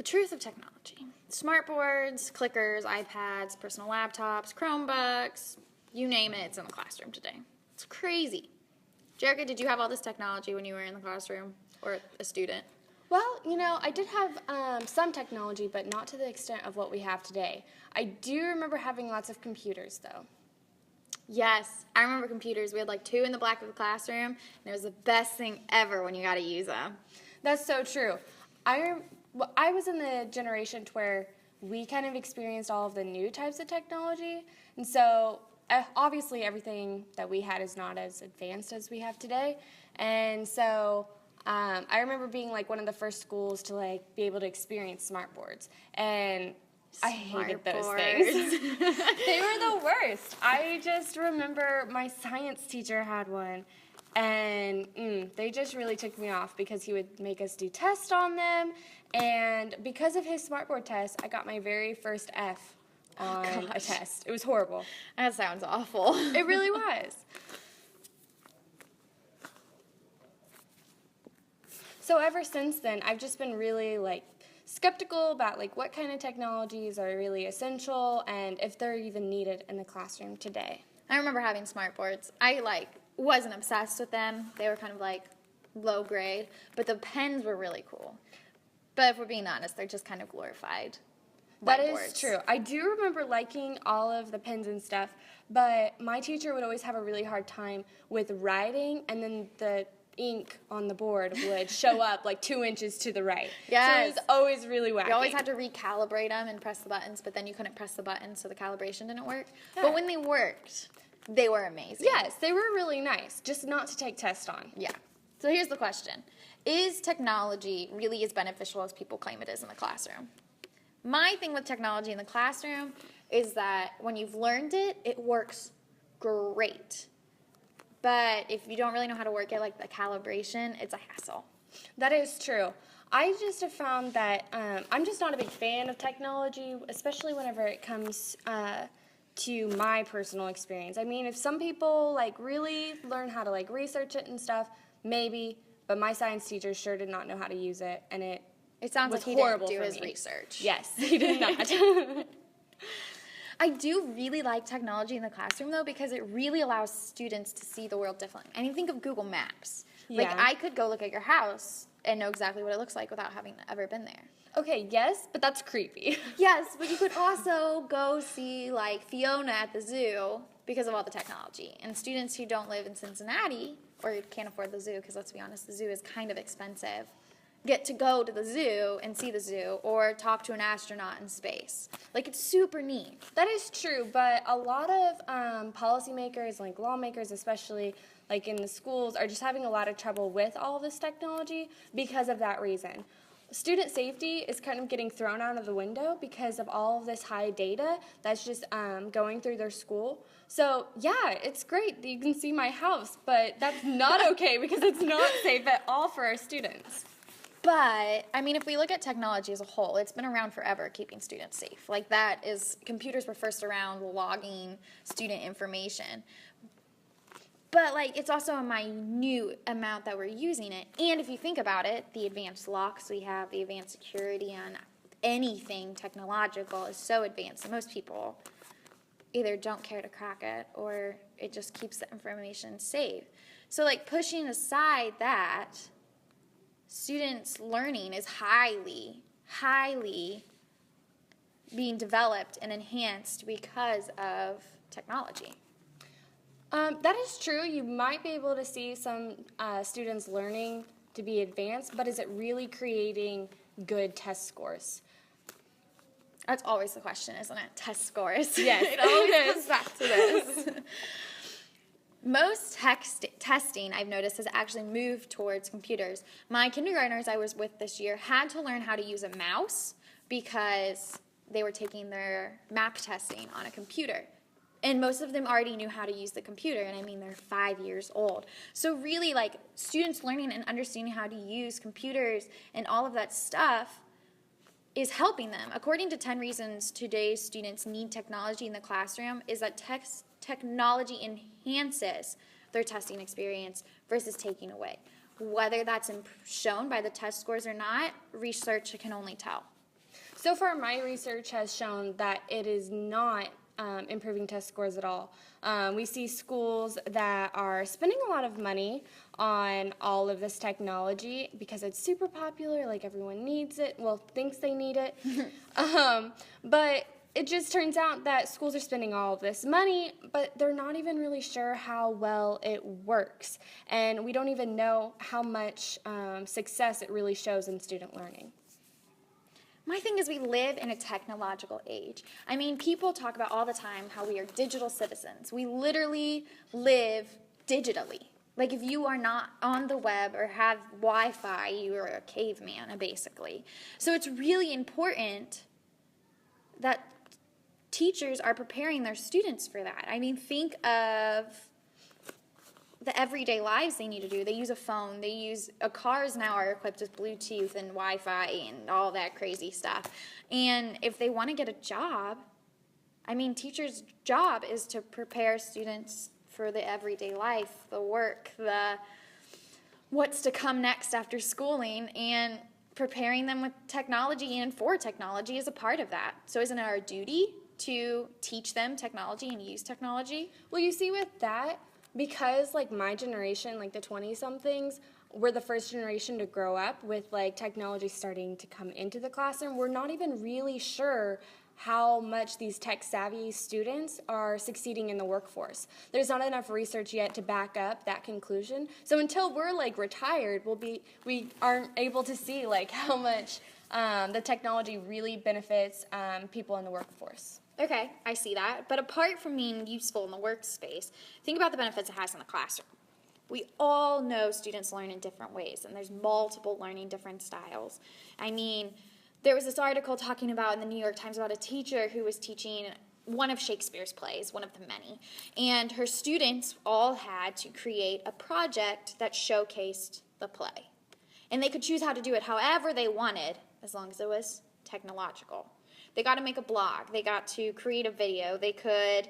truth of technology. Smartboards, clickers, iPads, personal laptops, Chromebooks, you name it, it's in the classroom today. It's crazy. Jerica, did you have all this technology when you were in the classroom or a student? Well, I did have some technology, but not to the extent of what we have today. I do remember having lots of computers, though. Yes, I remember computers. We had like 2 in the back of the classroom, and it was the best thing ever when you got to use them. That's so true. I was in the generation to where we kind of experienced all of the new types of technology, and so obviously everything that we had is not as advanced as we have today, and so I remember being like one of the first schools to like be able to experience smartboards, and I hated those things. They were the worst. I just remember my science teacher had one, and they just really took me off because he would make us do tests on them, and because of his smartboard test, I got my very first F on a test. It was horrible. That sounds awful. It really was. So ever since then, I've just been really skeptical about what kind of technologies are really essential and if they're even needed in the classroom today. I remember having smartboards. I wasn't obsessed with them. They were kind of low grade, but the pens were really cool. But if we're being honest, they're just kind of glorified That whiteboards. is true. I do remember liking all of the pens and stuff, but my teacher would always have a really hard time with writing, and then the ink on the board would show up 2 inches to the right. Yes. So it was always really wacky. You always had to recalibrate them and press the buttons, but then you couldn't press the buttons, so the calibration didn't work. Yeah. But when they worked, they were amazing. Yes, they were really nice, just not to take tests on. Yeah. So here's the question. Is technology really as beneficial as people claim it is in the classroom? My thing with technology in the classroom is that when you've learned it, it works great. But if you don't really know how to work it, the calibration, it's a hassle. That is true. I just have found that I'm just not a big fan of technology, especially whenever it comes to my personal experience. I mean, if some people really learn how to research it and stuff, maybe, but my science teacher sure did not know how to use it, and it sounds was like he horrible didn't do for his me. research. Yes, he did not. I do really like technology in the classroom, though, because it really allows students to see the world differently. I mean, think of Google Maps. Yeah. I could go look at your house and know exactly what it looks like without having ever been there. Okay, yes, but that's creepy. Yes, but you could also go see, Fiona at the zoo because of all the technology. And students who don't live in Cincinnati or can't afford the zoo, because let's be honest, the zoo is kind of expensive, get to go to the zoo and see the zoo or talk to an astronaut in space. It's super neat. That is true, but a lot of policymakers, lawmakers especially, in the schools, are just having a lot of trouble with all this technology because of that reason. Student safety is kind of getting thrown out of the window because of all of this high data that's just going through their school. So, yeah, it's great that you can see my house, but that's not okay because it's not safe at all for our students. But, I mean, if we look at technology as a whole, it's been around forever keeping students safe. Computers were first around logging student information. But, it's also a minute amount that we're using it. And if you think about it, the advanced locks we have, the advanced security on anything technological is so advanced that most people either don't care to crack it or it just keeps the information safe. So, pushing aside that, students' learning is highly being developed and enhanced because of technology. That is true. You might be able to see some students learning to be advanced, but is it really creating good test scores? That's always the question, isn't it? Test scores. Yes, it always comes back to this. Most testing, I've noticed, has actually moved towards computers. My kindergartners I was with this year had to learn how to use a mouse because they were taking their map testing on a computer. And most of them already knew how to use the computer, and I mean, they're 5 years old. So really, students learning and understanding how to use computers and all of that stuff is helping them. According to 10 reasons today's students need technology in the classroom is that technology enhances their testing experience versus taking away. Whether that's shown by the test scores or not, research can only tell. So far, my research has shown that it is not improving test scores at all. We see schools that are spending a lot of money on all of this technology because it's super popular, like everyone needs it, well, thinks they need it. But it just turns out that schools are spending all of this money, but they're not even really sure how well it works. And we don't even know how much success it really shows in student learning. My thing is we live in a technological age. I mean, people talk about all the time how we are digital citizens. We literally live digitally. Like if you are not on the web or have Wi-Fi, you are a caveman, basically. So it's really important that teachers are preparing their students for that. I mean, think of the everyday lives they need to do. They use a phone. Cars now are equipped with Bluetooth and Wi-Fi and all that crazy stuff. And if they want to get a job, I mean, teachers' job is to prepare students for the everyday life, the work, the what's to come next after schooling, and preparing them with technology and for technology is a part of that. So isn't it our duty to teach them technology and use technology? Well, you see with that, because like my generation, like the 20-somethings, we're the first generation to grow up with like technology starting to come into the classroom, we're not even really sure how much these tech-savvy students are succeeding in the workforce. There's not enough research yet to back up that conclusion. So until we're like retired, we aren't able to see like how much the technology really benefits people in the workforce. Okay, I see that. But apart from being useful in the workspace, think about the benefits it has in the classroom. We all know students learn in different ways, and there's multiple learning different styles. I mean, there was this article talking about in the New York Times about a teacher who was teaching one of Shakespeare's plays, one of the many, and her students all had to create a project that showcased the play. And they could choose how to do it however they wanted, as long as it was technological. They got to make a blog. They got to create a video. They could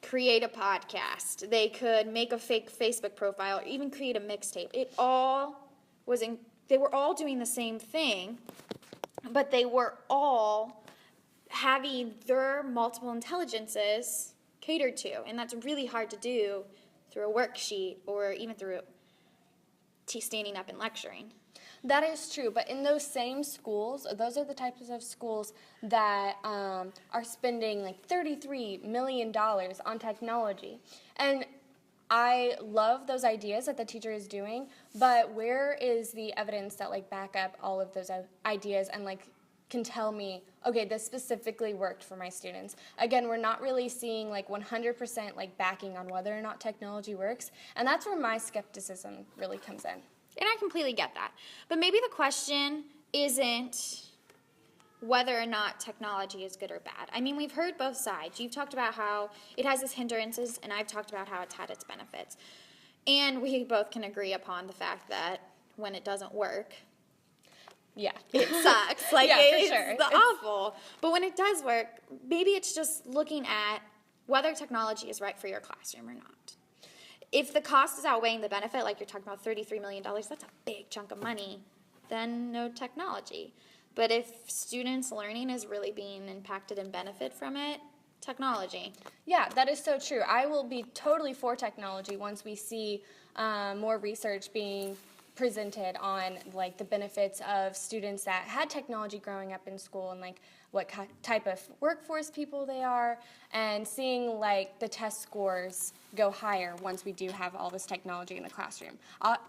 create a podcast. They could make a fake Facebook profile or even create a mixtape. They were all doing the same thing, but they were all having their multiple intelligences catered to. And that's really hard to do through a worksheet or even through standing up and lecturing. That is true, but in those same schools, those are the types of schools that are spending like $33 million on technology. And I love those ideas that the teacher is doing, but where is the evidence that like back up all of those ideas and like can tell me, okay, this specifically worked for my students? Again, we're not really seeing like 100% like backing on whether or not technology works, and that's where my skepticism really comes in. And I completely get that. But maybe the question isn't whether or not technology is good or bad. I mean, we've heard both sides. You've talked about how it has its hindrances, and I've talked about how it's had its benefits. And we both can agree upon the fact that when it doesn't work, yeah, it sucks. Like, yeah, it's for sure. awful. But when it does work, maybe it's just looking at whether technology is right for your classroom or not. If the cost is outweighing the benefit, like you're talking about $33 million, that's a big chunk of money, then no technology. But if students' learning is really being impacted and benefit from it, technology. Yeah, that is so true. I will be totally for technology once we see more research being presented on like the benefits of students that had technology growing up in school and like what type of workforce people they are, and seeing like the test scores go higher once we do have all this technology in the classroom.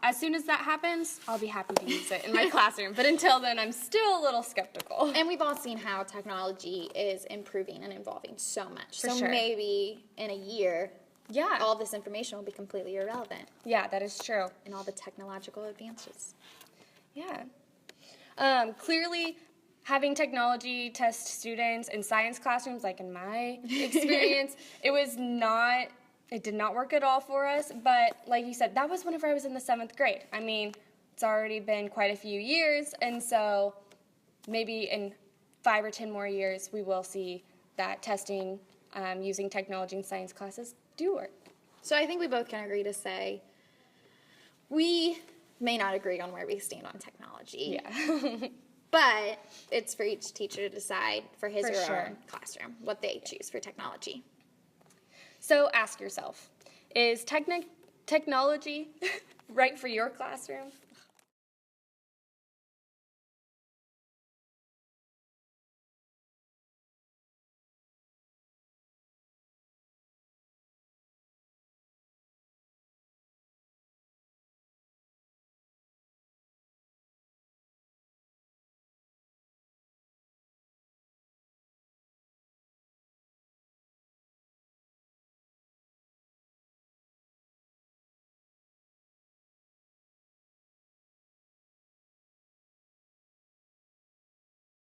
As soon as that happens, I'll be happy to use it in my classroom, but until then I'm still a little skeptical. And we've all seen how technology is improving and evolving so much. For so sure. Maybe in a year, Yeah. all this information will be completely irrelevant. Yeah, that is true. And all the technological advances. Yeah. Clearly, having technology test students in science classrooms, like in my experience, it did not work at all for us. But like you said, that was whenever I was in the 7th grade. I mean, it's already been quite a few years, and so maybe in 5 or 10 more years, we will see that testing using technology in science classes do work. So I think we both can agree to say we may not agree on where we stand on technology. Yeah. But it's for each teacher to decide for his For or her sure. own classroom what they choose for technology. So ask yourself, is technology right for your classroom?